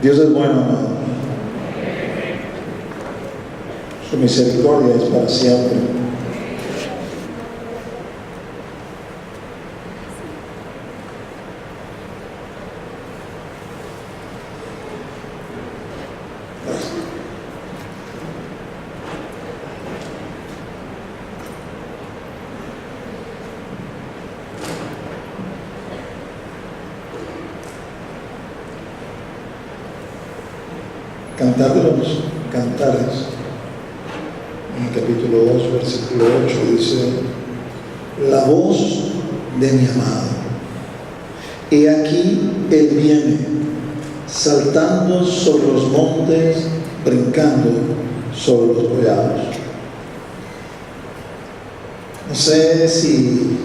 Dios es bueno, amado. Su misericordia es para siempre. Cantar de los Cantares, en el capítulo 2, versículo 8, dice: la voz de mi amado, he aquí él viene, saltando sobre los montes, brincando sobre los collados. No sé si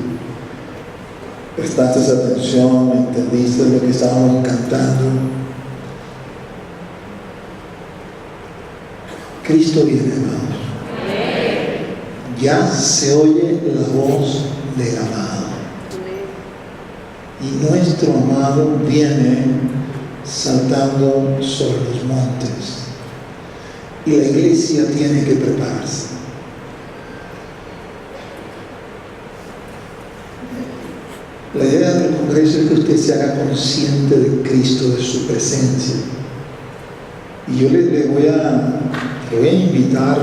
prestaste atención, entendiste lo que estábamos cantando. Cristo viene, amados. Ya se oye la voz del amado. Y nuestro amado viene saltando sobre los montes. Y la iglesia tiene que prepararse. La idea del Congreso es que usted se haga consciente de Cristo, de su presencia. Y yo le voy a invitar,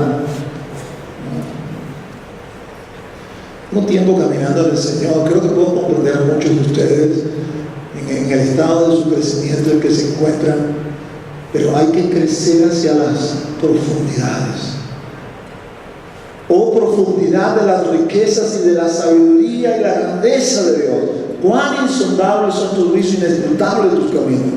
un tiempo caminando al Señor. Creo que puedo comprender a muchos de ustedes en el estado de su crecimiento en que se encuentran, pero hay que crecer hacia las profundidades. Oh, profundidad de las riquezas y de la sabiduría y la grandeza de Dios. Cuán insondables son tus juicios, inescrutables tus caminos.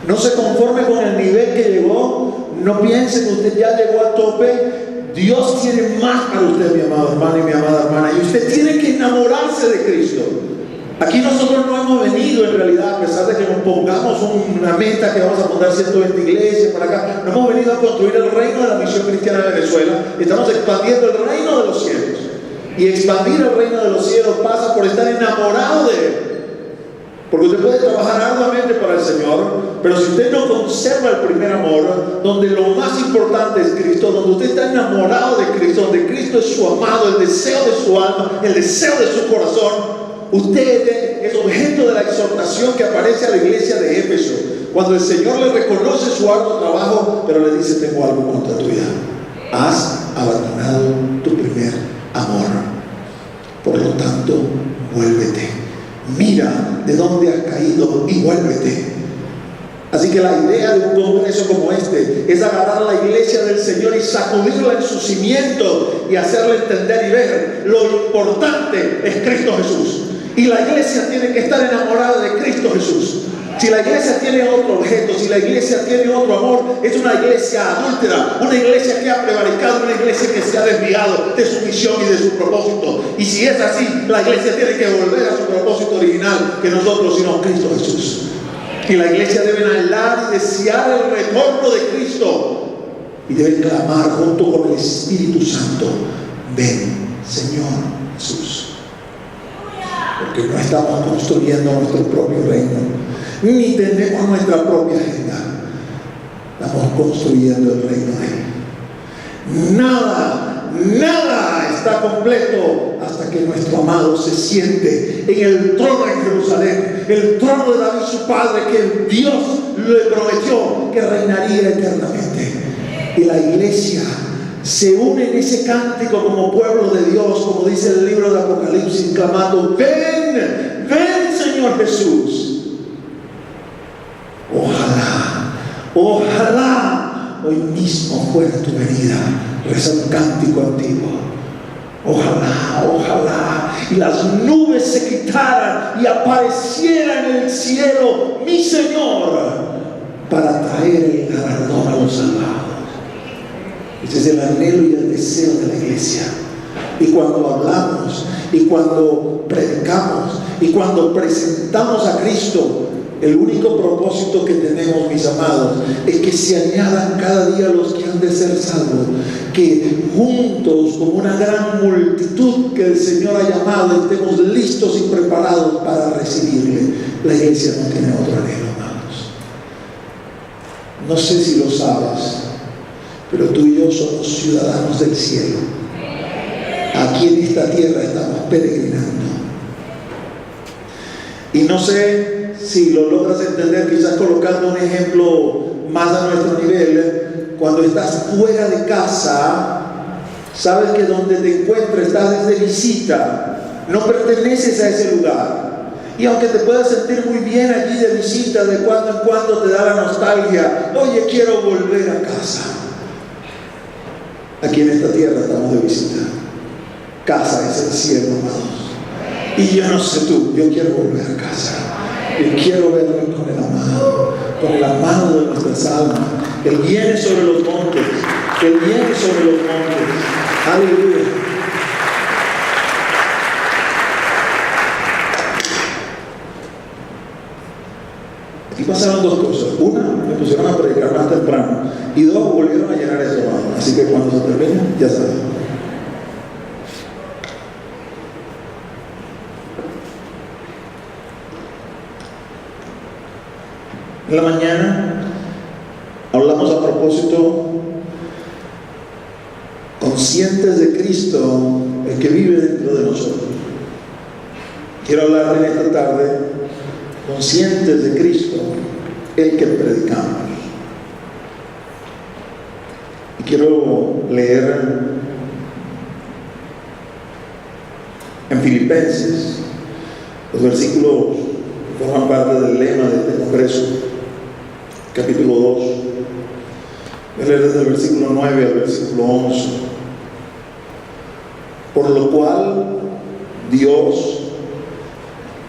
No se conforme con el nivel que llegó. No piense que usted ya llegó al tope. Dios tiene más para usted, mi amado hermano y mi amada hermana. Y usted tiene que enamorarse de Cristo. Aquí nosotros no hemos venido, en realidad, a pesar de que nos pongamos una meta que vamos a poner 120 iglesias para acá, no hemos venido a construir el reino de la misión cristiana de Venezuela. Estamos expandiendo el reino de los cielos. Y expandir el reino de los cielos pasa por estar enamorado de Él. Porque usted puede trabajar arduamente para el Señor, pero si usted no conserva el primer amor, donde lo más importante es Cristo, donde usted está enamorado de Cristo, donde Cristo es su amado, el deseo de su alma, el deseo de su corazón, usted es objeto de la exhortación que aparece a la iglesia de Éfeso, cuando el Señor le reconoce su arduo trabajo, pero le dice: tengo algo contra tu vida. Has abandonado tu primer amor. Por lo tanto, vuélvete. Mira de dónde has caído y vuélvete. Así que la idea de un congreso como este es agarrar a la iglesia del Señor y sacudirla en sus cimientos y hacerle entender y ver lo importante es Cristo Jesús. Y la iglesia tiene que estar enamorada de Cristo Jesús. Si la iglesia tiene otro objeto, si la iglesia tiene otro amor, es una iglesia adúltera, una iglesia que ha prevaricado, una iglesia que se ha desviado de su misión y de su propósito. Y si es así, la iglesia tiene que volver a su propósito original, que nosotros, sino Cristo Jesús. Y la iglesia debe anhelar y desear el retorno de Cristo. Y debe clamar junto con el Espíritu Santo: ven, Señor Jesús. Porque no estamos construyendo nuestro propio reino, ni tenemos nuestra propia agenda. Estamos construyendo el reino de Él. Nada está completo hasta que nuestro amado se siente en el trono de Jerusalén, el trono de David su padre, que Dios le prometió que reinaría eternamente. Y la iglesia se une en ese cántico como pueblo de Dios, como dice el libro de Apocalipsis, clamando: ven, ven, Señor Jesús. Ojalá hoy mismo fuera tu venida. Reza un cántico antiguo. Ojalá y las nubes se quitaran y apareciera en el cielo mi Señor para traer el galardón a los salvados. Ese es el anhelo y el deseo de la iglesia. Y cuando hablamos, y cuando predicamos, y cuando presentamos a Cristo, el único propósito que tenemos, mis amados, es que se añadan cada día los que han de ser salvos, que juntos, como una gran multitud que el Señor ha llamado, estemos listos y preparados para recibirle. La iglesia no tiene otro anhelo, amados. no sé si lo sabes, pero tú y yo somos ciudadanos del cielo. Aquí en esta tierra estamos peregrinando. Y no sé si lo logras entender, quizás colocando un ejemplo más a nuestro nivel. Cuando estás fuera de casa, sabes que donde te encuentras estás de visita, no perteneces a ese lugar. Y aunque te puedas sentir muy bien allí de visita, de cuando en cuando te da la nostalgia, oye, quiero volver a casa. Aquí en esta tierra estamos de visita. Casa es el cielo, amados. Y yo no sé tú, yo quiero volver a casa. Yo quiero verlo con el amado de nuestras almas. Él viene sobre los montes. Él viene sobre los montes. Aleluya. Aquí pasaron dos cosas. Una, me pusieron a predicar más temprano. Y dos, volvieron a llenar ese baño. Así que cuando se termine, ya saben. En la mañana hablamos a propósito, conscientes de Cristo, el que vive dentro de nosotros. Quiero hablar en esta tarde, conscientes de Cristo, el que predicamos. Y quiero leer en Filipenses los versículos que forman parte del lema de este congreso, capítulo 2. Voy a leer desde el versículo 9 al versículo 11. Por lo cual Dios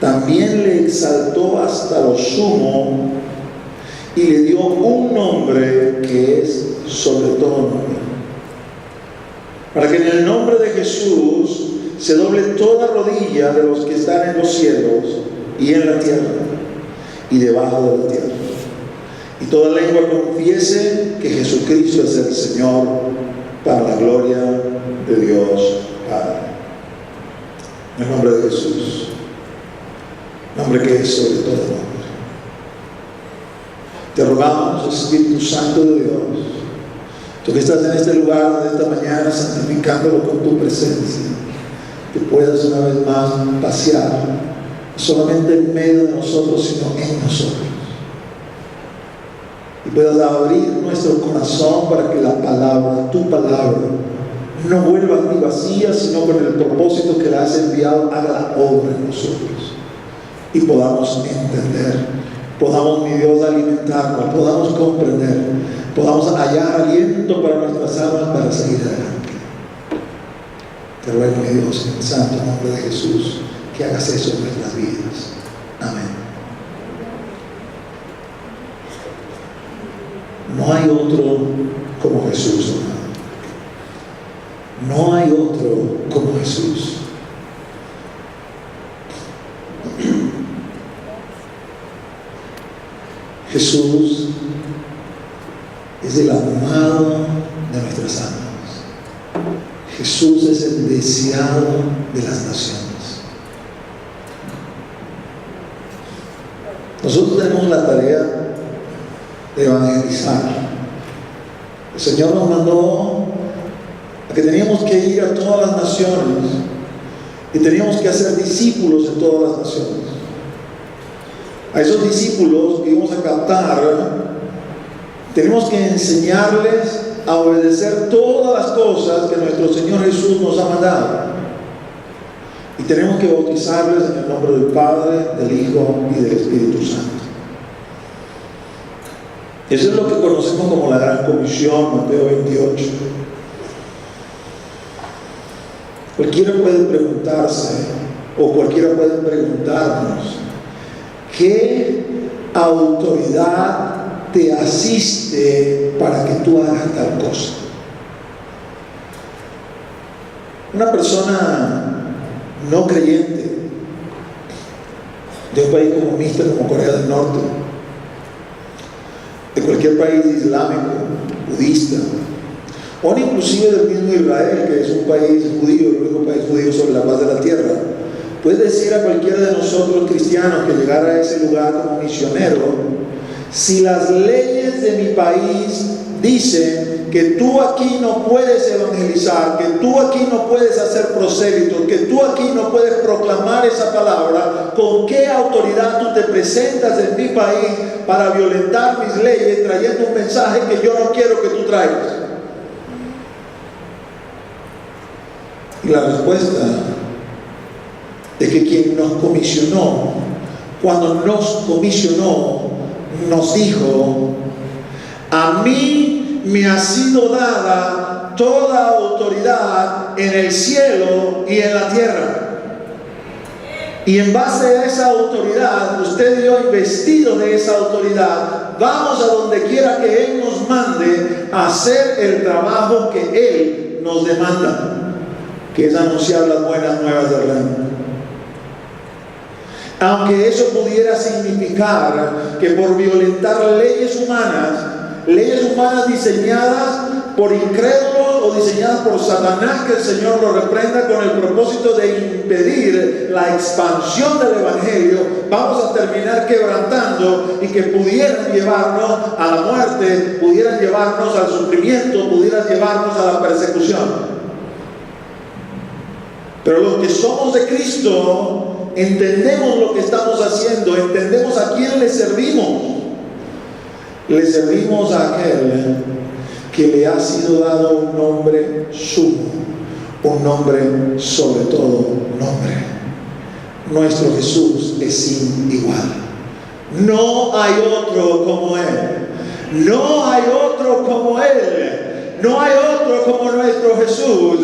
también le exaltó hasta lo sumo y le dio un nombre que es sobre todo nombre, para que en el nombre de Jesús se doble toda rodilla de los que están en los cielos y en la tierra y debajo de la tierra, y toda lengua confiese que Jesucristo es el Señor, para la gloria de Dios Padre. En el nombre de Jesús, nombre que es sobre todo nombre. Te rogamos, Espíritu Santo de Dios, tú que estás en este lugar de esta mañana, santificándolo con tu presencia, que puedas una vez más pasear, no solamente en medio de nosotros, sino en nosotros. Y puedas abrir nuestro corazón para que la palabra, tu palabra, no vuelva a ti vacía, sino con el propósito que la has enviado, haga la obra en nosotros. Y podamos entender, podamos, mi Dios, alimentarnos, podamos comprender, podamos hallar aliento para nuestras almas para seguir adelante. Te ruego, mi Dios, en el santo nombre de Jesús, que hagas eso en nuestras vidas. Amén. No hay otro como Jesús, hermano. No hay otro como Jesús. Jesús es el amado de nuestras almas. Jesús es el deseado de las naciones. Nosotros tenemos la tarea de evangelizar. El Señor nos mandó a que teníamos que ir a todas las naciones y teníamos que hacer discípulos en todas las naciones. A esos discípulos que íbamos a captar, tenemos que enseñarles a obedecer todas las cosas que nuestro Señor Jesús nos ha mandado. Y tenemos que bautizarles en el nombre del Padre, del Hijo y del Espíritu Santo. Eso es lo que conocemos como la Gran Comisión, Mateo 28. Cualquiera puede preguntarse, o cualquiera puede preguntarnos, ¿qué autoridad te asiste para que tú hagas tal cosa? Una persona no creyente de un país comunista como Corea del Norte, de cualquier país islámico, budista, o inclusive del mismo Israel, que es un país judío, el único país judío sobre la faz de la tierra, Puedes decir a cualquiera de nosotros cristianos que llegara a ese lugar como misionero: si las leyes de mi país dicen que tú aquí no puedes evangelizar, que tú aquí no puedes hacer prosélito, que tú aquí no puedes proclamar esa palabra, ¿con qué autoridad tú te presentas en mi país para violentar mis leyes trayendo un mensaje que yo no quiero que tú traigas? Y la respuesta es que quien nos comisionó, cuando nos comisionó, nos dijo: a mí me ha sido dada toda autoridad en el cielo y en la tierra. Y en base a esa autoridad, usted y yo, investido de esa autoridad, vamos a donde quiera que Él nos mande a hacer el trabajo que Él nos demanda, que es anunciar las buenas nuevas del reino. Aunque eso pudiera significar que por violentar leyes humanas diseñadas por incrédulos o diseñadas por Satanás, que el Señor lo reprenda, con el propósito de impedir la expansión del Evangelio, vamos a terminar quebrantando, y que pudieran llevarnos a la muerte, pudieran llevarnos al sufrimiento, pudieran llevarnos a la persecución. Pero los que somos de Cristo entendemos lo que estamos haciendo, entendemos a quién le servimos. Le servimos a aquel que le ha sido dado un nombre sumo, un nombre sobre todo nombre. Nuestro Jesús es sin igual. No hay otro como Él. No hay otro como Él. No hay otro como nuestro Jesús.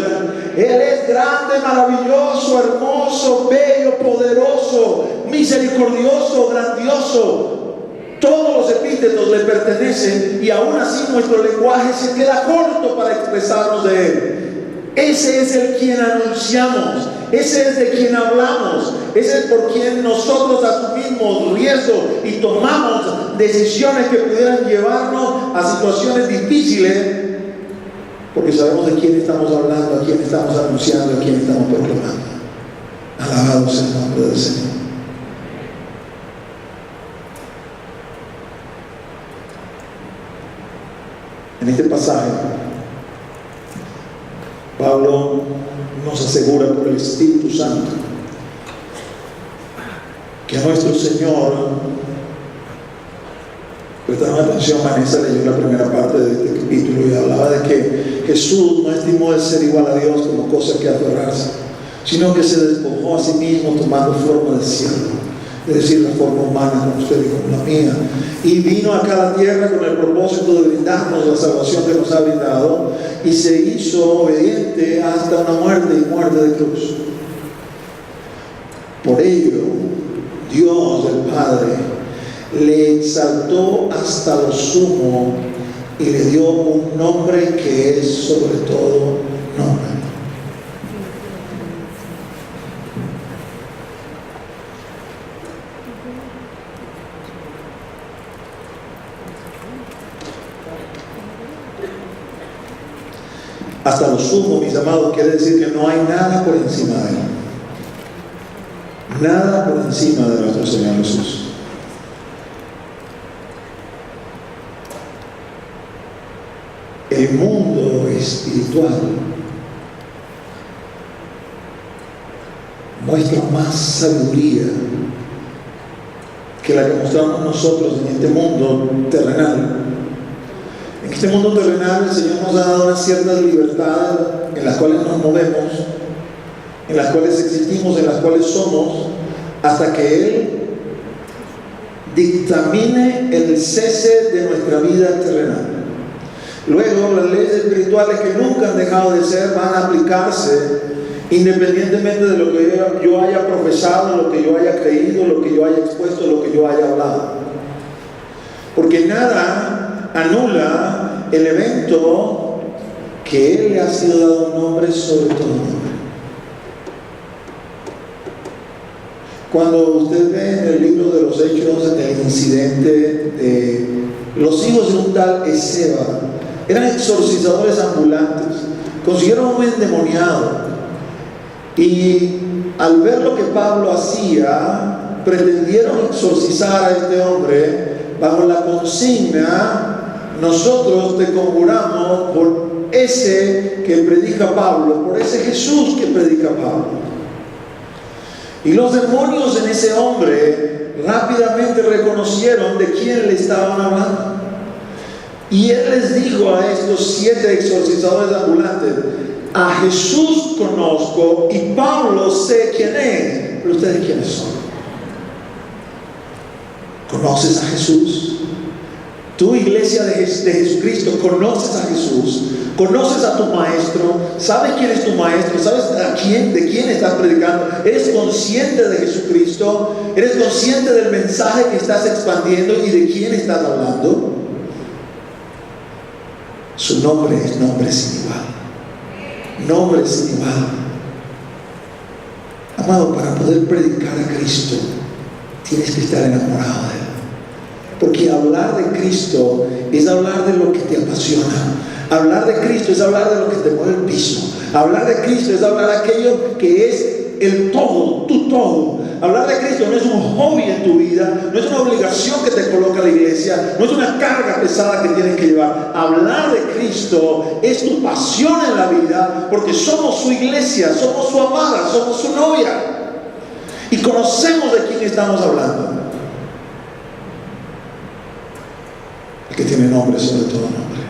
Él es grande, maravilloso, hermoso, bello, poderoso, misericordioso, grandioso. Todos los epítetos le pertenecen, y aún así nuestro lenguaje se queda corto para expresarnos de Él. Ese es el quien anunciamos, ese es de quien hablamos, ese es por quien nosotros asumimos riesgo y tomamos decisiones que pudieran llevarnos a situaciones difíciles, porque sabemos de quién estamos hablando, a quién estamos anunciando, a quién estamos proclamando. Alabado sea el nombre del Señor. En este pasaje, Pablo nos asegura por el Espíritu Santo que nuestro Señor, prestaron atención, Vanessa leyó la primera parte de este capítulo y hablaba de que Jesús no estimó el ser igual a Dios como cosa que aferrarse, sino que se despojó a sí mismo tomando forma de siervo, es decir, la forma humana como usted y como la mía, y vino acá a la tierra con el propósito de brindarnos la salvación que nos ha brindado, y se hizo obediente hasta una muerte, y muerte de cruz. Por ello, Dios el Padre le exaltó hasta lo sumo y le dio un nombre que es sobre todo nombre. Hasta lo sumo, mis amados, quiere decir que no hay nada por encima de Él. Nada por encima de nuestro Señor Jesús. El mundo espiritual muestra más sabiduría que la que mostramos nosotros en este mundo terrenal. En este mundo terrenal el Señor nos ha dado una cierta libertad en las cuales nos movemos, en las cuales existimos, en las cuales somos, hasta que Él dictamine el cese de nuestra vida terrenal. Luego las leyes espirituales, que nunca han dejado de ser, van a aplicarse independientemente de lo que yo haya profesado, lo que yo haya creído, lo que yo haya expuesto, lo que yo haya hablado. Porque nada anula el evento que Él le ha sido dado un nombre sobre todo nombre. Cuando usted ve en el libro de los Hechos el incidente de los hijos de un tal Esceva, eran exorcizadores ambulantes, consiguieron un endemoniado y al ver lo que Pablo hacía, pretendieron exorcizar a este hombre bajo la consigna: nosotros te conjuramos por ese que predica Pablo, por ese Jesús que predica Pablo. Y los demonios en ese hombre rápidamente reconocieron de quién le estaban hablando. Y él les dijo a estos 7 exorcizadores ambulantes: a Jesús conozco y Pablo sé quién es, pero ustedes quiénes son. ¿Conoces a Jesús? Tu iglesia de Jesucristo, ¿conoces a Jesús? ¿Conoces a tu maestro? ¿Sabes quién es tu maestro? ¿Sabes de quién estás predicando? ¿Eres consciente de Jesucristo? ¿Eres consciente del mensaje que estás expandiendo y de quién estás hablando? Su nombre es nombre sin igual. Nombre sin igual. Amado, para poder predicar a Cristo, tienes que estar enamorado de Él. Porque hablar de Cristo es hablar de lo que te apasiona. Hablar de Cristo es hablar de lo que te mueve el piso. Hablar de Cristo es hablar de aquello que es el todo, tu todo. Hablar de Cristo no es un hobby en tu vida, no es una obligación que te coloca la iglesia, no es una carga pesada que tienes que llevar. Hablar de Cristo es tu pasión en la vida, porque somos su iglesia, somos su amada, somos su novia. Y conocemos de quién estamos hablando. El que tiene nombre sobre todo nombre.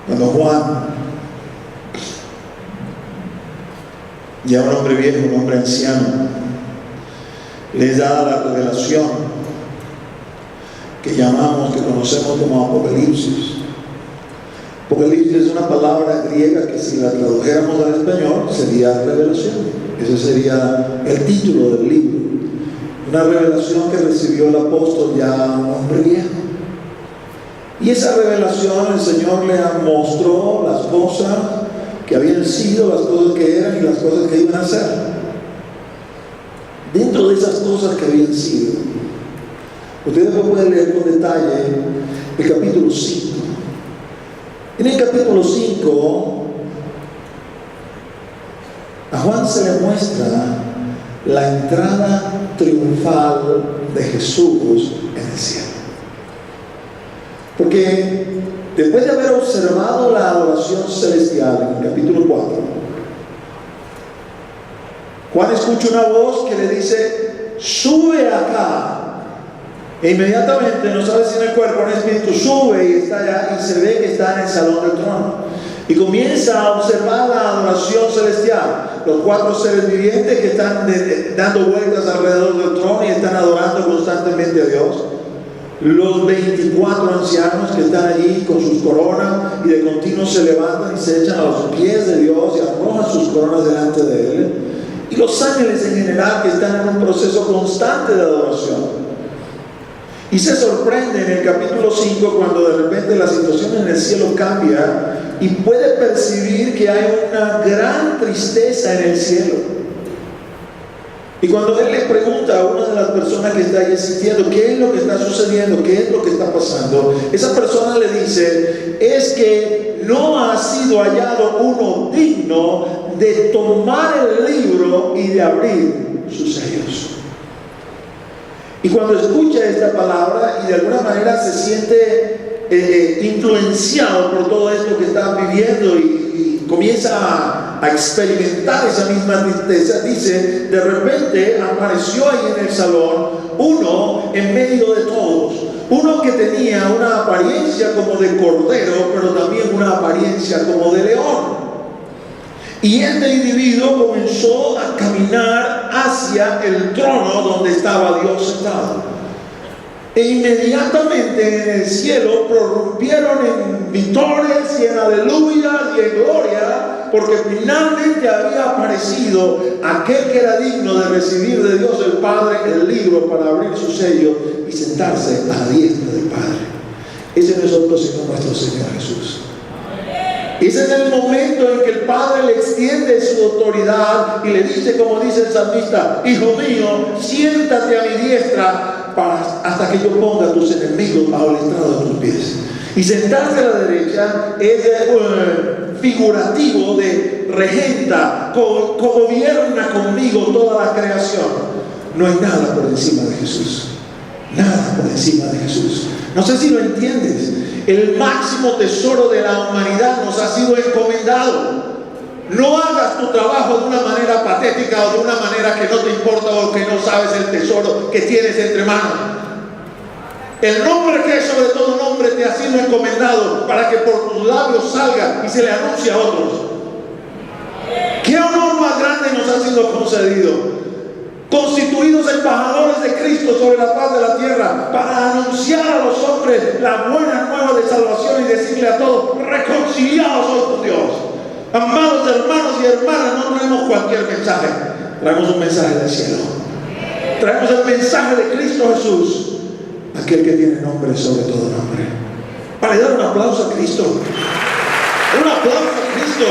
Cuando Juan, ya un hombre viejo, un hombre anciano, les da la revelación que conocemos como Apocalipsis. Apocalipsis es una palabra griega que, si la tradujéramos al español, sería revelación. Ese sería el título del libro. Una revelación que recibió el apóstol, ya un hombre viejo. Y esa revelación el Señor le mostró las cosas que habían sido, las cosas que eran y las cosas que iban a ser. Dentro de esas cosas que habían sido, ustedes pueden leer con detalle el capítulo 5. En el capítulo 5, a Juan se le muestra la entrada triunfal de Jesús en el cielo. Porque después de haber observado la adoración celestial en el capítulo 4, Juan escucha una voz que le dice: sube acá. E inmediatamente, no sabe si en el cuerpo o en el espíritu, sube y está allá, y se ve que está en el salón del trono. Y comienza a observar la adoración celestial. Los 4 seres vivientes que están dando vueltas alrededor del trono y están adorando constantemente a Dios. Los 24 ancianos que están allí con sus coronas y de continuo se levantan y se echan a los pies de Dios y arrojan sus coronas delante de Él. Y los ángeles en general que están en un proceso constante de adoración. Y se sorprende en el capítulo 5 cuando de repente la situación en el cielo cambia y puede percibir que hay una gran tristeza en el cielo. Y cuando él le pregunta a una de las personas que está allí asistiendo qué es lo que está sucediendo, qué es lo que está pasando, esa persona le dice: es que no ha sido hallado uno digno de tomar el libro y de abrir sus sellos. Y cuando escucha esta palabra y de alguna manera se siente influenciado por todo esto que está viviendo y comienza a experimentar esa misma tristeza, dice: de repente apareció ahí en el salón uno en medio de todos, uno que tenía una apariencia como de cordero, pero también una apariencia como de león. Y este individuo comenzó a caminar hacia el trono donde estaba Dios sentado. E inmediatamente en el cielo prorrumpieron en victorias y en aleluyas y en gloria, porque finalmente había aparecido aquel que era digno de recibir de Dios el Padre el libro para abrir su sello y sentarse a la diestra del Padre. Ese no es otro sino nuestro Señor Jesús. Ese es el momento en que el Padre le extiende su autoridad y le dice, como dice el salmista: hijo mío, siéntate a mi diestra hasta que yo ponga a tus enemigos bajo el estrado de tus pies. Y sentarse a la derecha es figurativo de regenta, gobierna conmigo toda la creación. No hay nada por encima de Jesús. Nada por encima de Jesús. No sé si lo entiendes. El máximo tesoro de la humanidad nos ha sido encomendado. No hagas tu trabajo de una manera patética o de una manera que no te importa o que no sabes el tesoro que tienes entre manos. El nombre que es sobre todo nombre te ha sido encomendado para que por tus labios salga y se le anuncie a otros. ¿Qué honor más grande nos ha sido concedido? Constituidos embajadores de Cristo sobre la faz de la tierra, para anunciar a los hombres la buena nueva de salvación y decirle a todos: reconciliados sois con Dios. Amados hermanos y hermanas, no traemos cualquier mensaje, traemos un mensaje del cielo. Traemos el mensaje de Cristo Jesús, aquel que tiene nombre sobre todo nombre. Para dar un aplauso a Cristo. Un aplauso a Cristo.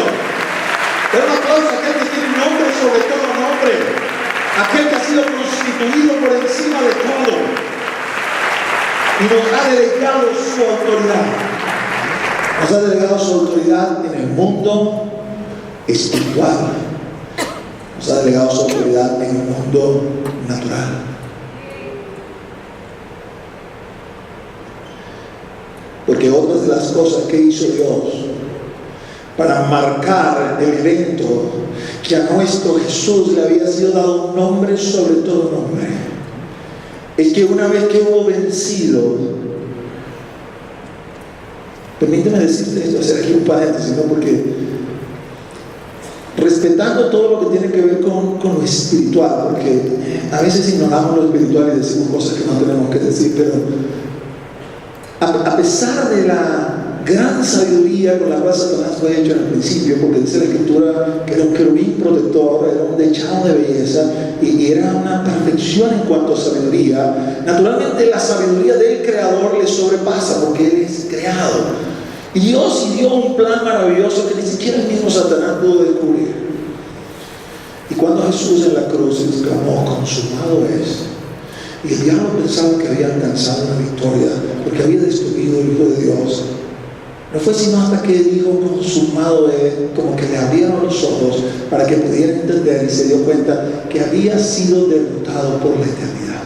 Dar un aplauso a aquel que tiene nombre sobre todo nombre. Aquel que ha sido constituido por encima de todo y nos ha delegado su autoridad. Nos ha delegado su autoridad en el mundo espiritual. Nos ha delegado su autoridad en el mundo natural. Porque otras de las cosas que hizo Dios para marcar el evento que a nuestro Jesús le había sido dado un nombre sobre todo nombre, es que una vez que hubo vencido, permíteme decirte esto, hacer aquí un paréntesis, ¿no? Porque respetando todo lo que tiene que ver con lo espiritual, porque a veces ignoramos lo espiritual y decimos cosas que no tenemos que decir, pero a pesar de la gran sabiduría con la cual Satanás fue hecho en el principio, porque dice la Escritura que era un querubín protector, era un dechado de belleza y era una perfección en cuanto a sabiduría. Naturalmente la sabiduría del Creador le sobrepasa porque Él es creado. Y Dios dio un plan maravilloso que ni siquiera el mismo Satanás pudo descubrir. Y cuando Jesús en la cruz exclamó: consumado es, y el diablo pensaba que había alcanzado una victoria porque había destruido el Hijo de Dios, no fue sino hasta que dijo consumado es, como que le abrieron los ojos para que pudiera entender, y se dio cuenta que había sido derrotado por la eternidad.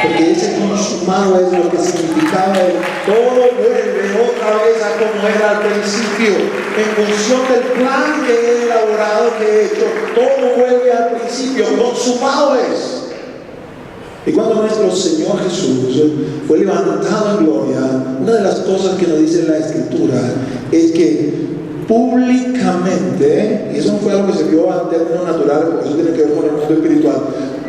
Porque ese consumado es lo que significaba el todo vuelve otra vez a como era al principio, en función del plan que he elaborado, que he hecho. Todo vuelve al principio, consumado es. Y cuando nuestro Señor Jesús fue levantado en gloria, una de las cosas que nos dice la Escritura es que públicamente, y eso no fue algo que se vio en términos naturales, porque eso tiene que ver con el mundo espiritual,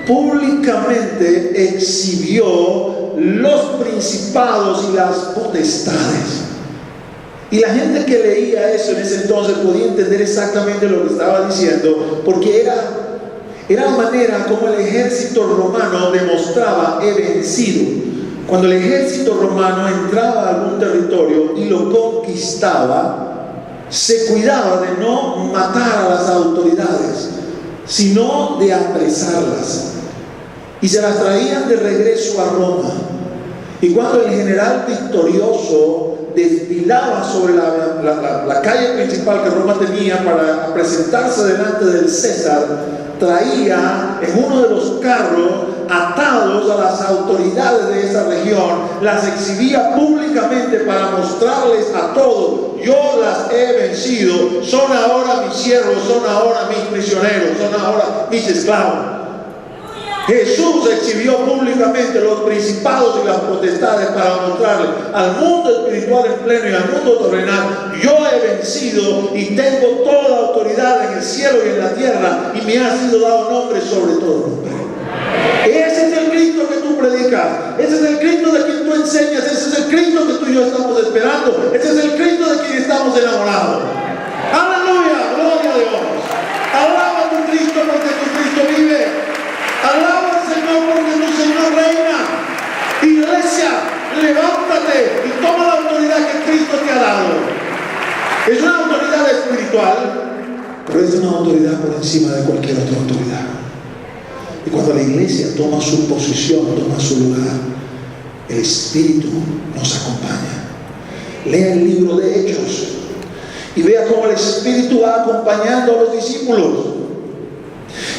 públicamente exhibió los principados y las potestades. Y la gente que leía eso en ese entonces podía entender exactamente lo que estaba diciendo, porque era la manera como el ejército romano demostraba: he vencido. Cuando el ejército romano entraba a algún territorio y lo conquistaba, se cuidaba de no matar a las autoridades, sino de apresarlas. Y se las traían de regreso a Roma. Y cuando el general victorioso desfilaba sobre la calle principal que Roma tenía para presentarse delante del César, traía en uno de los carros atados a las autoridades de esa región, las exhibía públicamente para mostrarles a todos: yo las he vencido, son ahora mis siervos, son ahora mis prisioneros, son ahora mis esclavos. Jesús exhibió públicamente los principados y las potestades para mostrarle al mundo espiritual en pleno y al mundo terrenal: yo he vencido y tengo toda la autoridad en el cielo y en la tierra, y me ha sido dado nombre sobre todo nombre. Ese es el Cristo que tú predicas, ese es el Cristo de quien tú enseñas, ese es el Cristo que tú y yo estamos esperando, ese es el Cristo de quien estamos enamorados. Aleluya, gloria a Dios. Alaba a tu Cristo porque tu Cristo vive. Alaba al Señor porque tu Señor reina. Iglesia, levántate y toma la autoridad que Cristo te ha dado. Es una autoridad espiritual, pero es una autoridad por encima de cualquier otra autoridad. Y cuando la iglesia toma su posición, toma su lugar, el Espíritu nos acompaña. Lea el libro de Hechos y vea cómo el Espíritu va acompañando a los discípulos.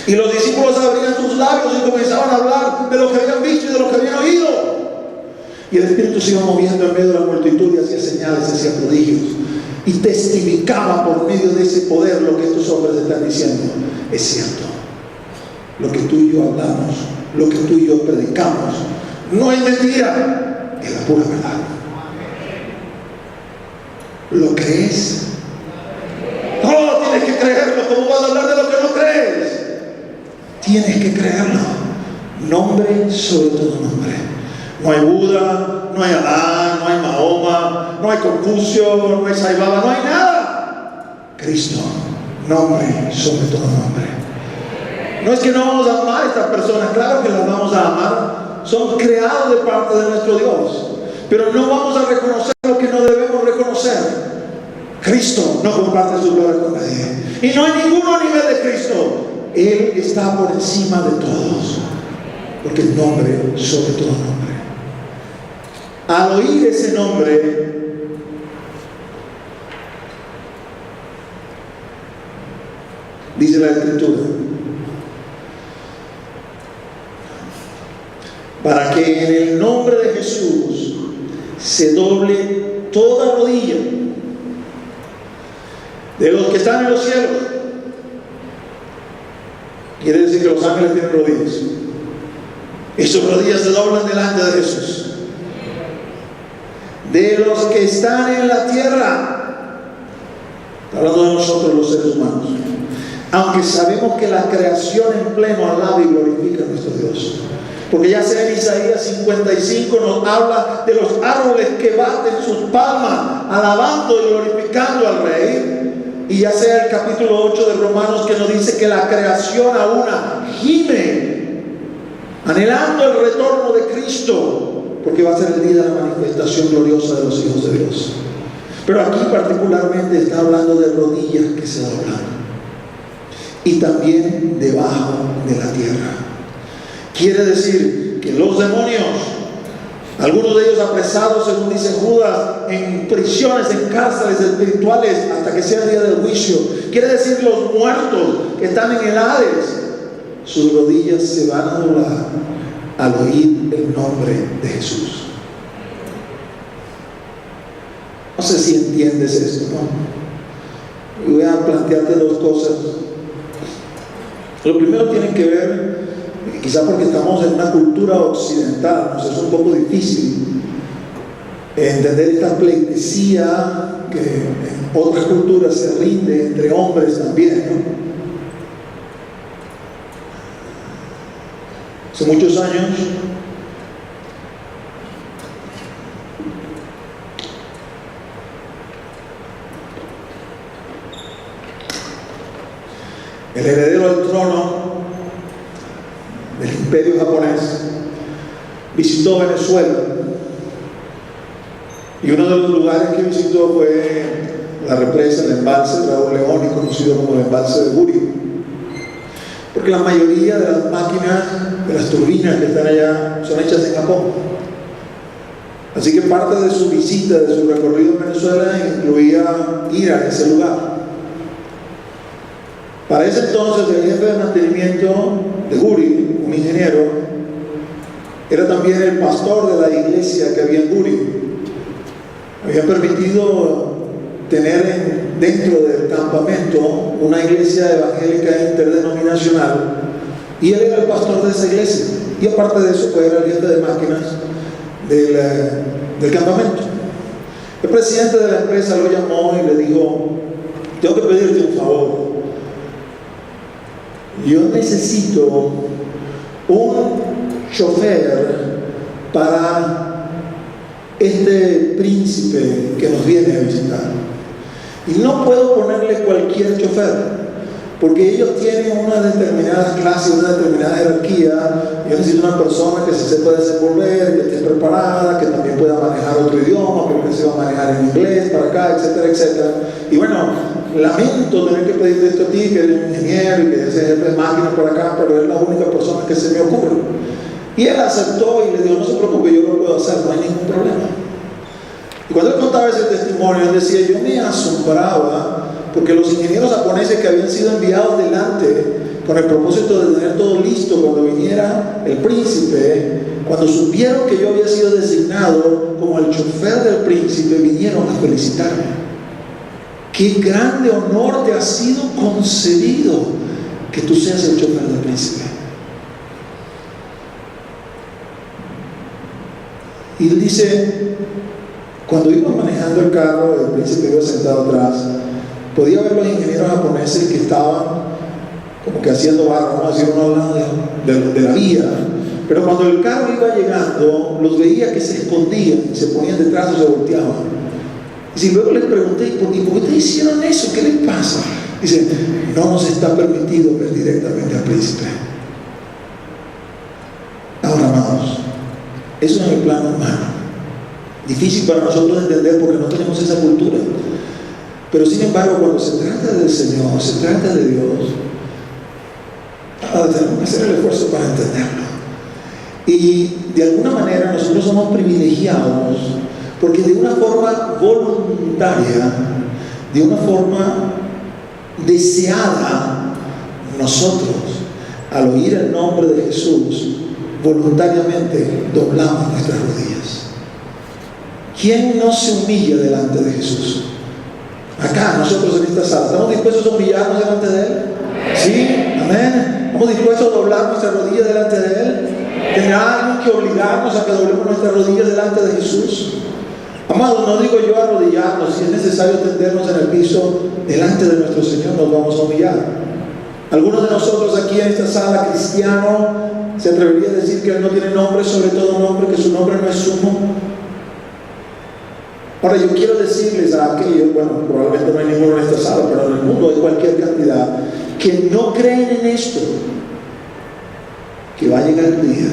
Y los discípulos abrían sus labios y comenzaban a hablar de lo que habían visto y de lo que habían oído. Y el Espíritu se iba moviendo en medio de la multitud y hacía señales, hacía prodigios. Y testificaba por medio de ese poder lo que estos hombres están diciendo. Es cierto. Lo que tú y yo hablamos, lo que tú y yo predicamos, no es mentira, es la pura verdad. ¿Lo crees? No, tienes que creerlo. ¿Cómo vas a hablar de lo que no crees? Tienes que creerlo. Nombre sobre todo nombre. No hay Buda, no hay Alá, no hay Mahoma, no hay Confucio, no hay Sai Baba, no hay nada. Cristo, nombre sobre todo nombre. No es que no vamos a amar a estas personas, claro que las vamos a amar. Son creados de parte de nuestro Dios. Pero no vamos a reconocer lo que no debemos reconocer. Cristo no comparte su gloria con nadie. Y no hay ninguno a nivel de Cristo. Él está por encima de todos. Porque el nombre sobre todo nombre. Al oír ese nombre, dice la Escritura, para que en el nombre de Jesús se doble toda rodilla de los que están en los cielos. Quiere decir que los ángeles tienen rodillas, y sus rodillas se doblan delante de Jesús. De los que están en la tierra, hablando de nosotros los seres humanos, aunque sabemos que la creación en pleno alaba y glorifica a nuestro Dios. Porque ya sea en Isaías 55 nos habla de los árboles que baten sus palmas, alabando y glorificando al Rey. Y ya sea el capítulo 8 de Romanos que nos dice que la creación a una gime, anhelando el retorno de Cristo, porque va a ser el día de la manifestación gloriosa de los hijos de Dios. Pero aquí particularmente está hablando de rodillas que se doblan. Y también debajo de la tierra. Quiere decir que los demonios, algunos de ellos apresados, según dice Judas, en prisiones, en cárceles espirituales, hasta que sea el día del juicio. Quiere decir los muertos que están en el Hades, sus rodillas se van a doblar al oír el nombre de Jesús. No sé si entiendes esto, ¿no? Y voy a plantearte dos cosas. Lo primero tiene que ver, quizá porque estamos en una cultura occidental, nos es un poco difícil entender esta pleitesía que en otras culturas se rinde entre hombres también, ¿no? Hace muchos años el heredero al trono del imperio japonés visitó Venezuela, y uno de los lugares que visitó fue la represa, el embalse Raúl León, y conocido como el embalse de Guri, porque la mayoría de las máquinas, de las turbinas que están allá, son hechas en Japón. Así que parte de su visita, de su recorrido en Venezuela, incluía ir a ese lugar. Para ese entonces, el jefe de mantenimiento de Guri, un ingeniero, era también el pastor de la iglesia que había en Guri. Había permitido tener dentro del campamento una iglesia evangélica interdenominacional, y él era el pastor de esa iglesia, y aparte de eso pues era el jefe de máquinas del campamento. El presidente de la empresa lo llamó y le dijo: tengo que pedirte un favor, yo necesito un chofer para este príncipe que nos viene a visitar. Y no puedo ponerle cualquier chofer, porque ellos tienen una determinada clase, una determinada jerarquía. Yo necesito una persona que se sepa desenvolver, que esté preparada, que también pueda manejar otro idioma, porque se va a manejar en inglés para acá, etcétera, etcétera. Y bueno, lamento tener que pedirte esto a ti, que eres un ingeniero y que eres jefe de máquinas por acá, pero es la única persona que se me ocurre. Y él aceptó y le dijo: no se preocupe, yo lo puedo hacer, no hay ningún problema. Y cuando él contaba ese testimonio, él decía, yo me asombraba porque los ingenieros japoneses que habían sido enviados delante con el propósito de tener todo listo cuando viniera el príncipe, cuando supieron que yo había sido designado como el chofer del príncipe, vinieron a felicitarme. Qué grande honor te ha sido concedido que tú seas el chofer del príncipe. Y él dice, cuando iba manejando el carro, el príncipe iba sentado atrás, podía ver los ingenieros japoneses que estaban como que haciendo barro, vamos a decir, uno al lado de la vía, pero cuando el carro iba llegando, los veía que se escondían, se ponían detrás o se volteaban. Y si luego les pregunté, ¿por qué te hicieron eso? ¿Qué les pasa? Dice, no nos está permitido ver directamente al príncipe. Ahora, amados, eso es el plano humano. Difícil para nosotros entender porque no tenemos esa cultura. Pero sin embargo, cuando se trata del Señor, se trata de Dios, tenemos que hacer el esfuerzo para entenderlo. Y de alguna manera nosotros somos privilegiados porque de una forma voluntaria, de una forma deseada, nosotros al oír el nombre de Jesús voluntariamente doblamos nuestras rodillas. ¿Quién no se humilla delante de Jesús? Acá, nosotros en esta sala, ¿estamos dispuestos a humillarnos delante de Él? ¿Sí? Amén. ¿Estamos dispuestos a doblar nuestras rodillas delante de Él? ¿Tendrá alguien que obligarnos a que doblemos nuestras rodillas delante de Jesús? Amados, no digo yo arrodillarnos, si es necesario tendernos en el piso delante de nuestro Señor, nos vamos a humillar. Algunos de nosotros aquí en esta sala, cristiano, se atrevería a decir que Él no tiene nombre, sobre todo nombre, que su nombre no es sumo. Ahora yo quiero decirles a aquellos, bueno, probablemente no hay ninguno en esta sala, pero en el mundo hay cualquier cantidad, que no creen en esto, que va a llegar el día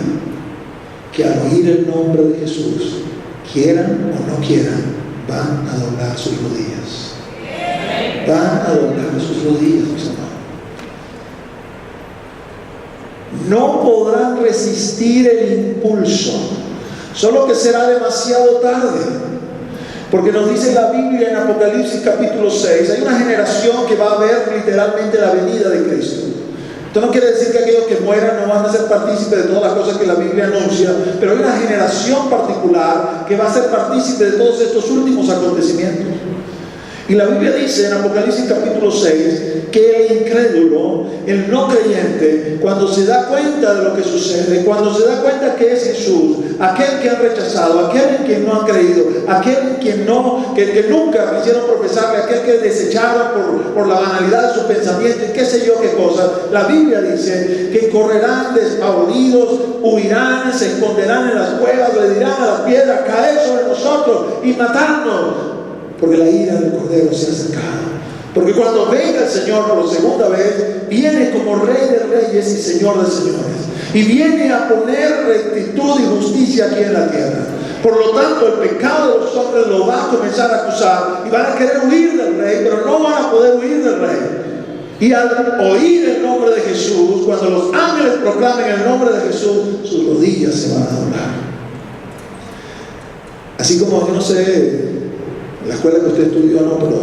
que al oír el nombre de Jesús, quieran o no quieran, van a doblar sus rodillas. Van a doblar sus rodillas, mis amados. No podrán resistir el impulso, solo que será demasiado tarde. Porque nos dice la Biblia en Apocalipsis capítulo 6, hay una generación que va a ver literalmente la venida de Cristo. Esto no quiere decir que aquellos que mueran no van a ser partícipes de todas las cosas que la Biblia anuncia, pero hay una generación particular que va a ser partícipe de todos estos últimos acontecimientos. Y la Biblia dice en Apocalipsis capítulo 6 que el incrédulo, el no creyente, cuando se da cuenta de lo que sucede, cuando se da cuenta que es Jesús, aquel que han rechazado, aquel en quien no han creído, aquel en quien no, que nunca quisieron profesarle, aquel que desecharon por la banalidad de su pensamiento y qué sé yo qué cosa, la Biblia dice que correrán despavoridos, huirán, se esconderán en las cuevas, le dirán a las piedras, caed sobre nosotros y matarnos. Porque la ira del Cordero se ha acercado. Porque cuando venga el Señor por segunda vez, viene como Rey de Reyes y Señor de Señores. Y viene a poner rectitud y justicia aquí en la tierra. Por lo tanto, el pecado de los hombres lo va a comenzar a acusar. Y van a querer huir del Rey, pero no van a poder huir del Rey. Y al oír el nombre de Jesús, cuando los ángeles proclamen el nombre de Jesús, sus rodillas se van a doblar. Así como, yo no sé, la escuela que usted estudió, no, pero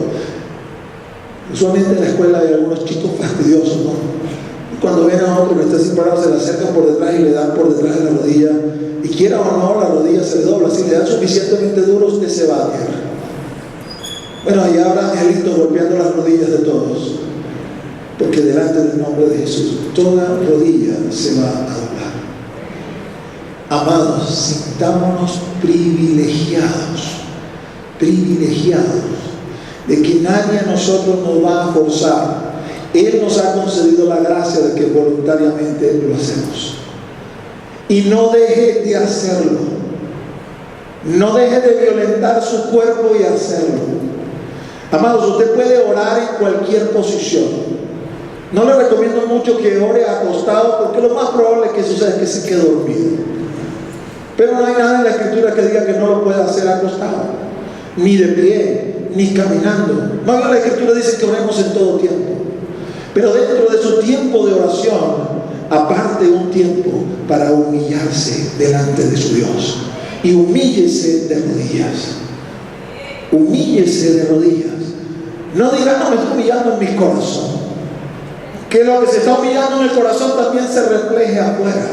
usualmente en la escuela hay algunos chicos fastidiosos, ¿no? Y cuando ven a otro que está así parado, se le acercan por detrás y le dan por detrás de la rodilla, y quiera o no, la rodilla se le dobla. Si le dan suficientemente duro, usted se va a tierra. Bueno, allá habrá angelitos golpeando las rodillas de todos, porque delante del nombre de Jesús toda rodilla se va a doblar. Amados, sintámonos privilegiados de que nadie a nosotros nos va a forzar. Él nos ha concedido la gracia de que voluntariamente lo hacemos. Y no deje de hacerlo. No deje de violentar su cuerpo y hacerlo. Amados, usted puede orar en cualquier posición. No le recomiendo mucho que ore acostado, porque lo más probable que suceda es que se quede dormido. Pero no hay nada en la Escritura que diga que no lo pueda hacer acostado, ni de pie, ni caminando. Más bien la Escritura dice que oremos en todo tiempo. Pero dentro de su tiempo de oración, aparte un tiempo para humillarse delante de su Dios. Y humíllese de rodillas. Humíllese de rodillas. No diga, no, me estoy humillando en mi corazón. Que lo que se está humillando en el corazón también se refleje afuera.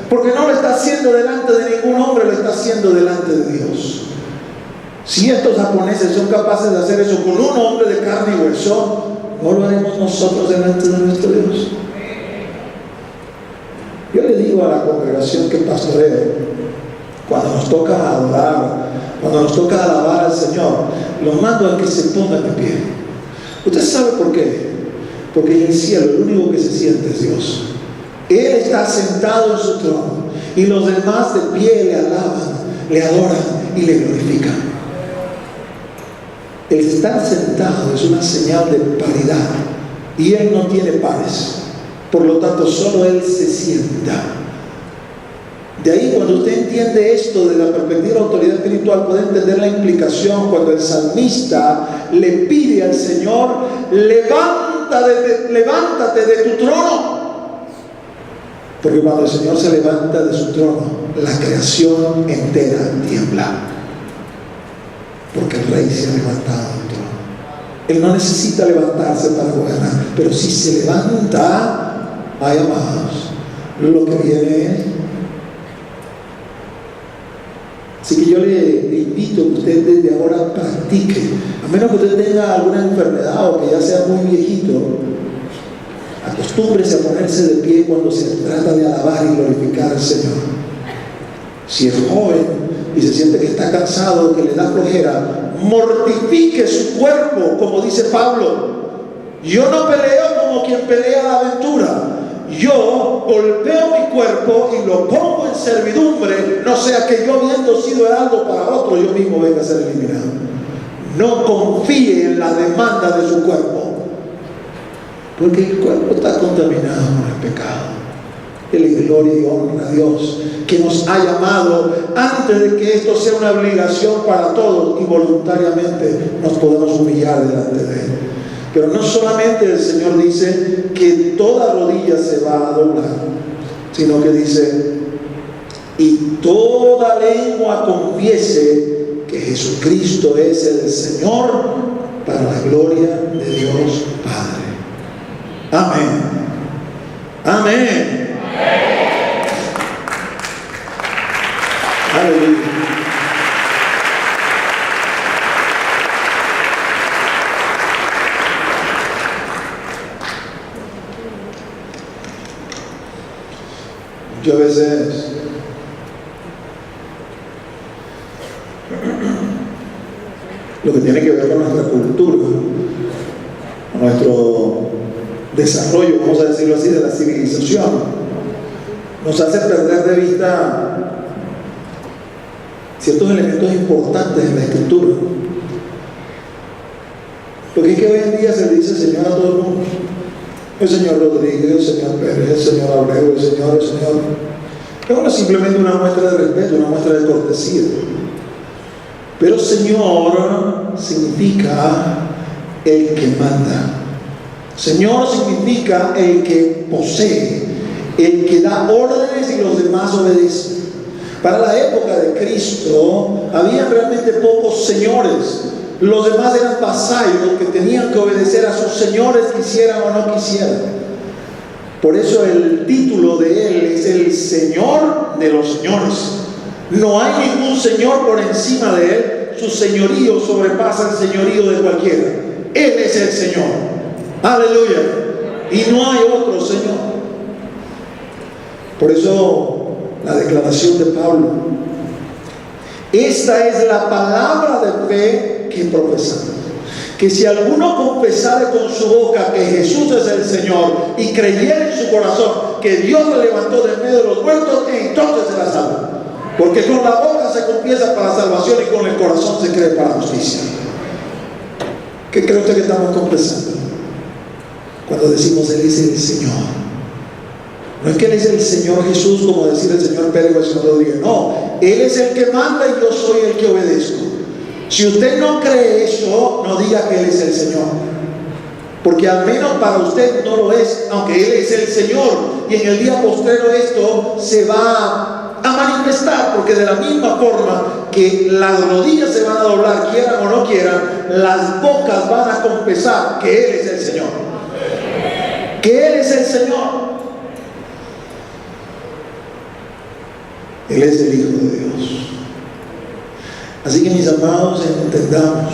Porque no lo está haciendo delante de ningún hombre, lo está haciendo delante de Dios. Si estos japoneses son capaces de hacer eso con un hombre de carne y hueso, ¿no lo haremos nosotros delante de nuestro Dios? Yo le digo a la congregación que pastoreo, cuando nos toca adorar, cuando nos toca alabar al Señor, los mando a que se pongan de pie. ¿Usted sabe por qué? Porque en el cielo el único que se siente es Dios. Él está sentado en su trono y los demás de pie le alaban, le adoran y le glorifican. El estar sentado es una señal de paridad y Él no tiene pares. Por lo tanto, solo Él se sienta. De ahí, cuando usted entiende esto de la perspectiva de la autoridad espiritual, puede entender la implicación cuando el salmista le pide al Señor: levántate de tu trono. Porque cuando el Señor se levanta de su trono, la creación entera tiembla. Porque el Rey se ha levantado del trono. Él no necesita levantarse para gobernar, pero si se levanta, ay amados, lo que viene es. Así que yo le invito a que usted desde ahora practique, a menos que usted tenga alguna enfermedad o que ya sea muy viejito, acostúmbrese a ponerse de pie cuando se trata de alabar y glorificar al Señor. Si es joven y se siente que está cansado, que le da flojera, mortifique su cuerpo, como dice Pablo. Yo no peleo como quien pelea la aventura. Yo golpeo mi cuerpo y lo pongo en servidumbre, no sea que yo, habiendo sido heraldo para otro, yo mismo venga a ser eliminado. No confíe en la demanda de su cuerpo, porque el cuerpo está contaminado con el pecado. Dele gloria y honra a Dios, que nos ha llamado antes de que esto sea una obligación para todos, y voluntariamente nos podemos humillar delante de Él. Pero no solamente el Señor dice que toda rodilla se va a doblar, sino que dice: y toda lengua confiese que Jesucristo es el Señor, para la gloria de Dios Padre. Amén. Amén. Aleluya. Muchas veces lo que tiene que ver con nuestra cultura, con nuestro desarrollo, vamos a decirlo así, de la civilización, nos hace perder de vista ciertos elementos importantes en la Escritura. Porque es que hoy en día se le dice Señor a todo el mundo: el Señor Rodríguez, el Señor Pérez, el Señor Abreu, el Señor. Es simplemente una muestra de respeto, una muestra de cortesía. Pero Señor significa el que manda. Señor significa el que posee, el que da órdenes y los demás obedecen. Para la época de Cristo había realmente pocos señores. Los demás eran vasallos que tenían que obedecer a sus señores, quisieran o no quisieran. Por eso el título de Él es el Señor de los señores. No hay ningún señor por encima de Él. Su señorío sobrepasa el señorío de cualquiera. Él es el Señor. Aleluya. Y no hay otro Señor. Por eso la declaración de Pablo: esta es la palabra de fe que profesamos, que si alguno confesare con su boca que Jesús es el Señor y creyere en su corazón que Dios le levantó de medio de los muertos, entonces será salvo. Porque con la boca se confiesa para salvación y con el corazón se cree para justicia. ¿Qué cree usted que estamos confesando cuando decimos Él es el Señor? No es que Él es el Señor Jesús, como decir el Señor Pérez o el Señor Rodríguez. No, Él es el que manda y yo soy el que obedezco. Si usted no cree eso, no diga que Él es el Señor, porque al menos para usted no lo es, aunque Él es el Señor. Y en el día postrero esto se va a manifestar, porque de la misma forma que las rodillas se van a doblar, quieran o no quieran, las bocas van a confesar que Él es el Señor. Que Él es el Señor. Él es el Hijo de Dios. Así que, mis amados, entendamos,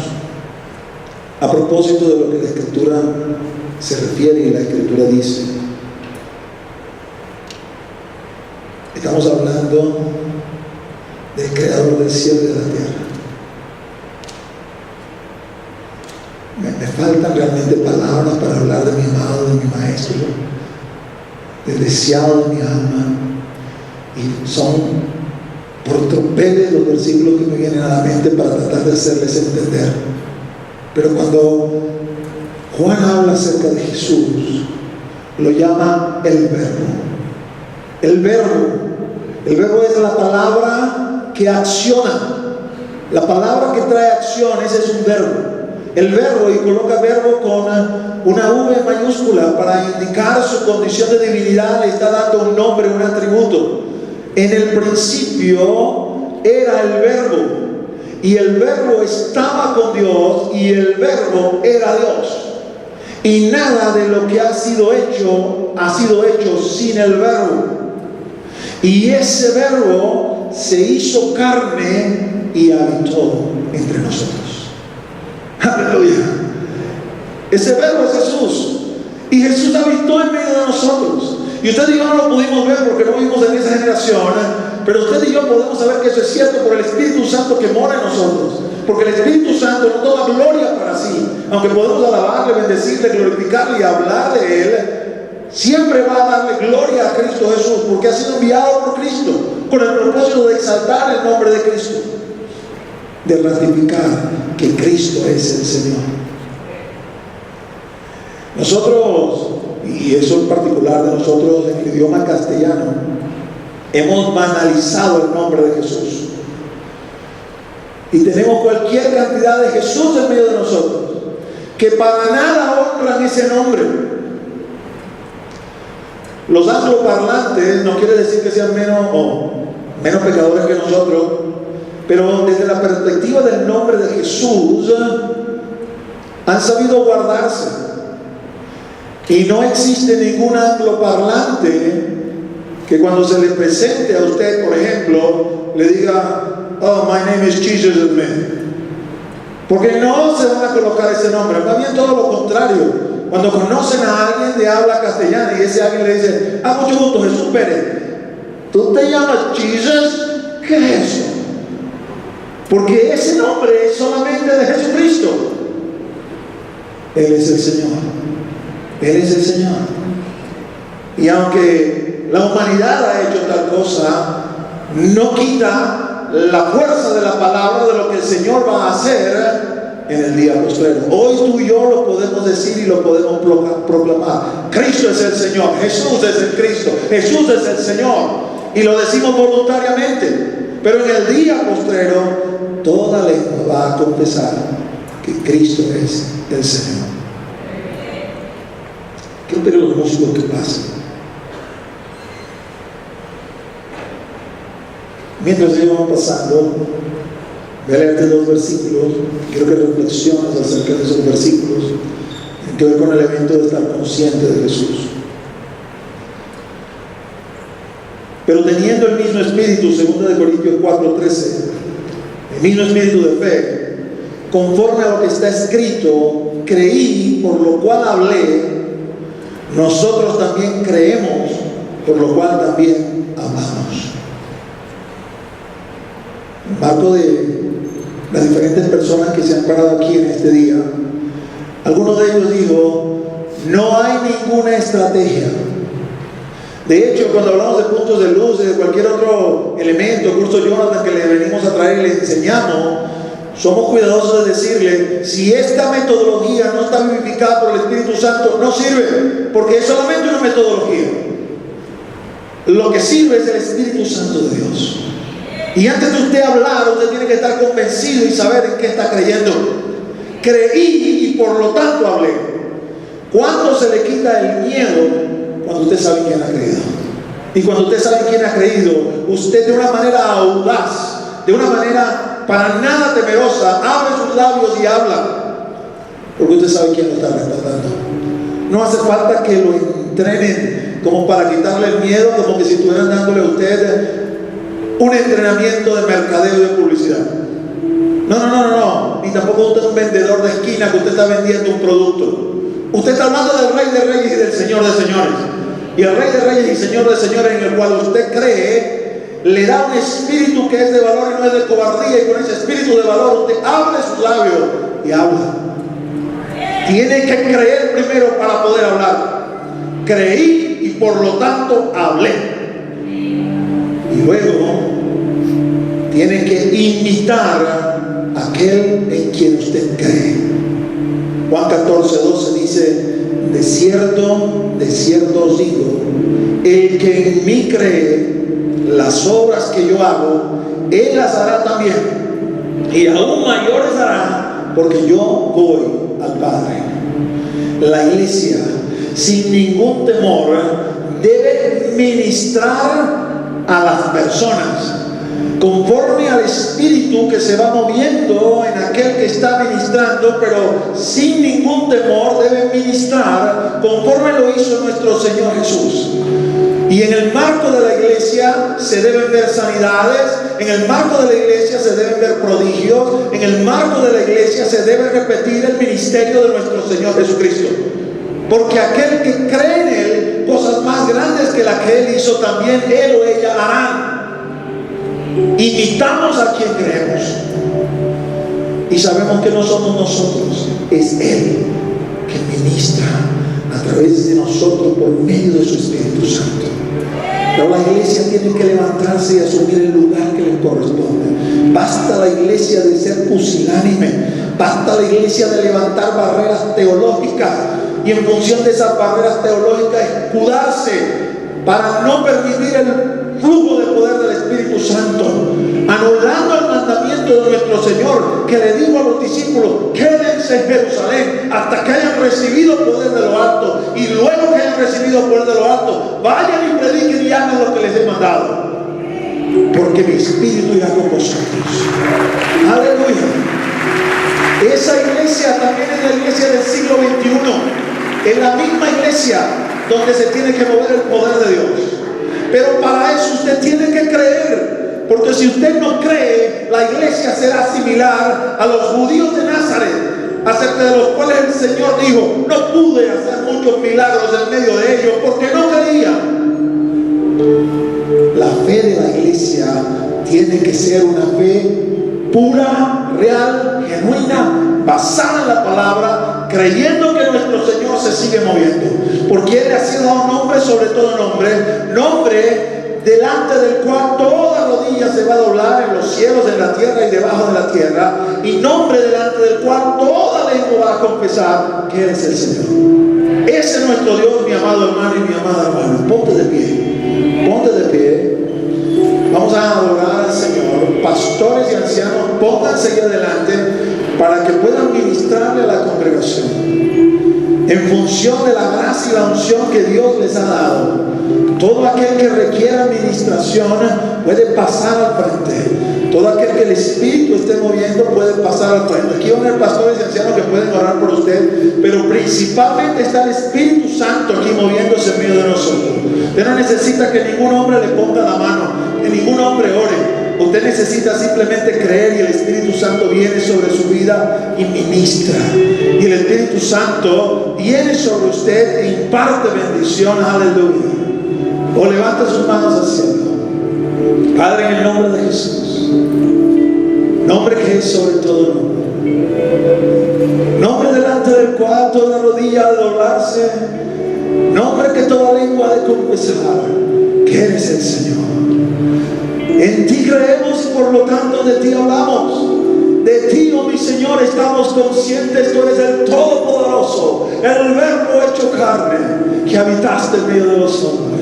a propósito de lo que la Escritura se refiere y la Escritura dice, estamos hablando del Creador del cielo y de la tierra. Me faltan realmente palabras para hablar de mi amado, de mi Maestro, del deseado de mi alma, y son por tropeles los versículos que me vienen a la mente para tratar de hacerles entender. Pero cuando Juan habla acerca de Jesús, lo llama el Verbo. El verbo es la palabra que acciona. La palabra que trae acciones es un verbo. El verbo, y coloca verbo con una V mayúscula para indicar su condición de divinidad, le está dando un nombre, un atributo. En el principio era el verbo, y el verbo estaba con Dios, y el verbo era Dios. Y nada de lo que ha sido hecho sin el verbo. Y ese verbo se hizo carne y habitó entre nosotros. Aleluya. Ese verbo es Jesús. Y Jesús habitó en medio de nosotros. Y usted y yo no lo pudimos ver porque no vivimos en esa generación, pero usted y yo podemos saber que eso es cierto por el Espíritu Santo que mora en nosotros. Porque el Espíritu Santo no toma gloria para sí. Aunque podemos alabarle, bendecirle, glorificarle y hablar de Él, siempre va a darle gloria a Cristo Jesús, porque ha sido enviado por Cristo con el propósito de exaltar el nombre de Cristo, de ratificar que Cristo es el Señor. Nosotros, y eso en particular de nosotros en el idioma castellano, hemos banalizado el nombre de Jesús. Y tenemos cualquier cantidad de Jesús en medio de nosotros, que para nada honran ese nombre. Los angloparlantes no quiere decir que sean menos pecadores que nosotros, pero desde la perspectiva del nombre de Jesús han sabido guardarse. Y no existe ningún angloparlante que cuando se le presente a usted, por ejemplo, le diga: "Oh, my name is Jesus Smith", porque no se van a colocar ese nombre. Más bien todo lo contrario. Cuando conocen a alguien de habla castellana y ese alguien le dice: "Mucho gusto, Jesús Pérez, ¿tú te llamas Jesus?" ¿Qué es eso? Porque ese nombre es solamente de Jesucristo. Él es el Señor. Él es el Señor. Y aunque la humanidad ha hecho tal cosa, no quita la fuerza de la palabra de lo que el Señor va a hacer en el día postrero. Hoy tú y yo lo podemos decir y lo podemos proclamar: Cristo es el Señor, Jesús es el Cristo, Jesús es el Señor. Y lo decimos voluntariamente. Pero en el día postrero, toda lengua va a confesar que Cristo es el Señor. ¿Qué opinan los músicos que pasan? Mientras ellos van pasando, voy a leerte 2 versículos. Quiero que reflexiones acerca de esos versículos en que ver con el evento de estar consciente de Jesús. Pero teniendo el mismo espíritu, 2 Corintios 4:13, el mismo espíritu de fe, conforme a lo que está escrito: creí, por lo cual hablé. Nosotros también creemos, por lo cual también hablamos. En marco de las diferentes personas que se han parado aquí en este día, algunos de ellos dijo: no hay ninguna estrategia. De hecho, cuando hablamos de puntos de luz, de cualquier otro elemento, curso Jonathan que le venimos a traer y le enseñamos, somos cuidadosos de decirle: si esta metodología no está vivificada por el Espíritu Santo, no sirve, porque es solamente una metodología. Lo que sirve es el Espíritu Santo de Dios. Y antes de usted hablar, usted tiene que estar convencido y saber en qué está creyendo. Creí y por lo tanto hablé. ¿Cuándo se le quita el miedo? Cuando usted sabe quién ha creído. Y cuando usted sabe quién ha creído, usted de una manera audaz, de una manera para nada temerosa, abre sus labios y habla, porque usted sabe quién lo está respaldando. No hace falta que lo entrenen como para quitarle el miedo, como que si estuvieran dándole a usted un entrenamiento de mercadeo y de publicidad. No. Ni tampoco usted es un vendedor de esquina que usted está vendiendo un producto. Usted está hablando del Rey de Reyes y del Señor de Señores. Y el Rey de Reyes y Señor de Señores, en el cual usted cree, le da un espíritu que es de valor y no es de cobardía. Y con ese espíritu de valor usted abre sus labios y habla. Tiene que creer primero para poder hablar. Creí y por lo tanto hablé. Y luego tiene que imitar a aquel en quien usted cree. Juan 14:12 dice: de cierto os digo, el que en mí cree, las obras que yo hago, él las hará también, y aún mayores hará, porque yo voy al Padre. La iglesia, sin ningún temor, debe ministrar a las personas conforme al espíritu que se va moviendo en aquel que está ministrando, pero sin ningún temor debe ministrar conforme lo hizo nuestro Señor Jesús. Y en el marco de la iglesia se deben ver sanidades, en el marco de la iglesia se deben ver prodigios, en el marco de la iglesia se debe repetir el ministerio de nuestro Señor Jesucristo. Porque aquel que cree en Él, cosas más grandes que las que Él hizo, también Él o ella harán. Imitamos a quien creemos y sabemos que no somos nosotros, es Él que ministra a través de nosotros por medio de su Espíritu Santo. Pero la iglesia tiene que levantarse y asumir el lugar que le corresponde. Basta la iglesia de ser pusilánime, basta la iglesia de levantar barreras teológicas y en función de esas barreras teológicas escudarse para no permitir el flujo de poder del Espíritu Santo, anulando el mandamiento de nuestro Señor, que le dijo a los discípulos: quédense en Jerusalén hasta que hayan recibido poder de lo alto, y luego que hayan recibido poder de lo alto, vayan y prediquen y hagan lo que les he mandado, porque mi Espíritu irá con vosotros. Aleluya. Esa iglesia también es la iglesia del siglo XXI, es la misma iglesia donde se tiene que mover el poder de Dios. Pero para eso usted tiene que creer, porque si usted no cree, la iglesia será similar a los judíos de Nazaret, acerca de los cuales el Señor dijo: no pude hacer muchos milagros en medio de ellos porque no creían. La fe de la iglesia tiene que ser una fe pura, real, genuina, basada en la palabra, creyendo que nuestro Señor se sigue moviendo, porque Él ha sido un nombre sobre todo nombre delante del cual toda rodilla se va a doblar en los cielos, en la tierra y debajo de la tierra, y nombre delante del cual toda lengua va a confesar que Él es el Señor. Ese es nuestro Dios, mi amado hermano y mi amada hermana. Ponte de pie. Vamos a adorar al Señor. Pastores y ancianos, pónganse ahí adelante para que puedan ministrarle a la congregación en función de la gracia y la unción que Dios les ha dado. Todo aquel que requiera administración puede pasar al frente. Todo aquel que el Espíritu esté moviendo puede pasar al frente. Aquí van a haber pastores y ancianos que pueden orar por usted, pero principalmente está el Espíritu Santo aquí moviéndose en medio de nosotros. Usted no necesita que ningún hombre le ponga la mano, que ningún hombre ore. Usted necesita simplemente creer y el Espíritu Santo viene sobre su vida y ministra. Y el Espíritu Santo viene sobre usted e imparte bendición. Aleluya. O levanta sus manos al cielo. Padre, en el nombre de Jesús, nombre que es sobre todo nombre, nombre delante del cual toda rodilla ha de doblarse, nombre que toda lengua ha de confesar que eres el Señor. En ti creemos y por lo tanto de ti hablamos. De ti, oh mi Señor, estamos conscientes. Tú eres el Todopoderoso, el Verbo hecho carne, que habitaste en medio de los hombres.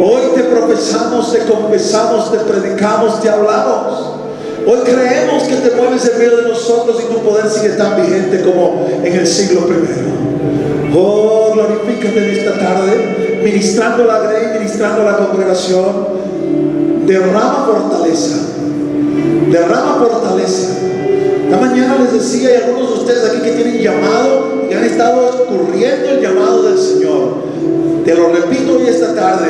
Hoy te profesamos, te confesamos, te predicamos, te hablamos. Hoy creemos que te mueves en medio de nosotros y tu poder sigue tan vigente como en el siglo I. Oh, glorifícate en esta tarde, ministrando la grey, ministrando a la congregación, derrama fortaleza. Derrama fortaleza. Esta mañana les decía, y algunos de ustedes aquí que tienen llamado y han estado escurriendo el llamado del Señor, te lo repito hoy esta tarde,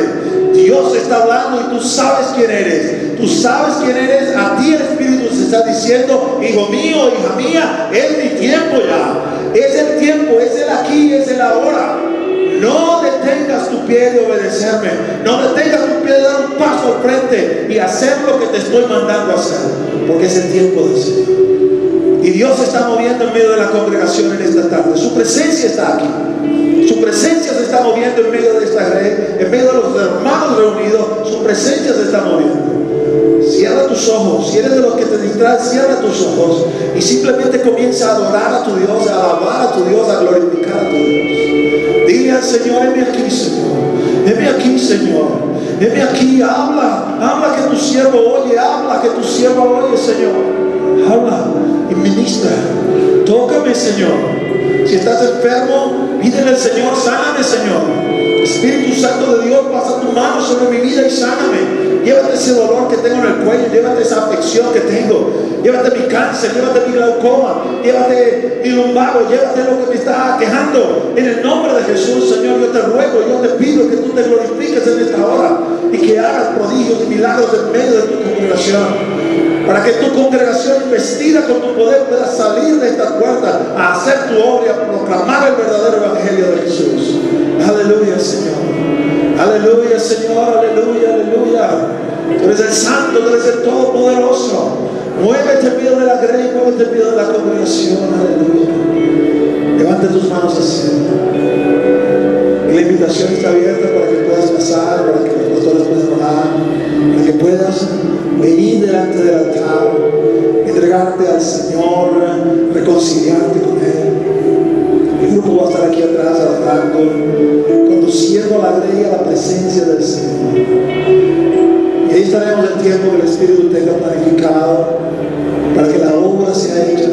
Dios está hablando y tú sabes quién eres. Tú sabes quién eres. A ti el Espíritu se está diciendo: hijo mío, hija mía, es mi tiempo ya. Es el tiempo, es el aquí, es el ahora. No detengas tu pie de obedecerme. No detengas tu pie de dar un paso al frente y hacer lo que te estoy mandando a hacer, porque es el tiempo del Señor. Y Dios se está moviendo en medio de la congregación en esta tarde. Su presencia está aquí. Su presencia se está moviendo en medio de esta red, en medio de los hermanos reunidos. Su presencia se está moviendo. Cierra tus ojos. Si eres de los que te distraen, cierra tus ojos y simplemente comienza a adorar a tu Dios, a alabar a tu Dios, a glorificar a tu Dios. Dile al Señor: heme aquí, Señor. Heme aquí, Señor. Heme aquí. Habla que tu siervo oye. Habla que tu siervo oye, Señor. Habla y ministra. Tócame, Señor. Si estás enfermo, pídele al Señor: sáname, Señor. Espíritu Santo de Dios, pasa tu mano sobre mi vida y sáname. Llévate ese dolor que tengo en el cuello, llévate esa afección que tengo, llévate mi cáncer, llévate mi glaucoma, llévate mi lumbago, llévate lo que me está aquejando. En el nombre de Jesús, Señor, yo te ruego, yo te pido que tú te glorifiques en esta hora y que hagas prodigios y milagros en medio de tu congregación, para que tu congregación, investida con tu poder, pueda salir de esta puerta a hacer tu obra y a proclamar el verdadero evangelio de Jesús. Aleluya, Señor. Aleluya, Señor. Aleluya, aleluya. Tú eres el santo, tú eres el todopoderoso. Muévete en medio de la grey, muévete en medio de la congregación. Aleluya. Levante tus manos así. Y la invitación está abierta para que puedas pasar, para que los pastores puedan orar, para que puedas venir delante del altar, entregarte al Señor, reconciliarte con Él. El grupo va a estar aquí atrás adorando, conduciendo a la grey a la presencia del Señor. Y ahí estaremos el tiempo que el Espíritu tenga planificado para que la obra sea hecha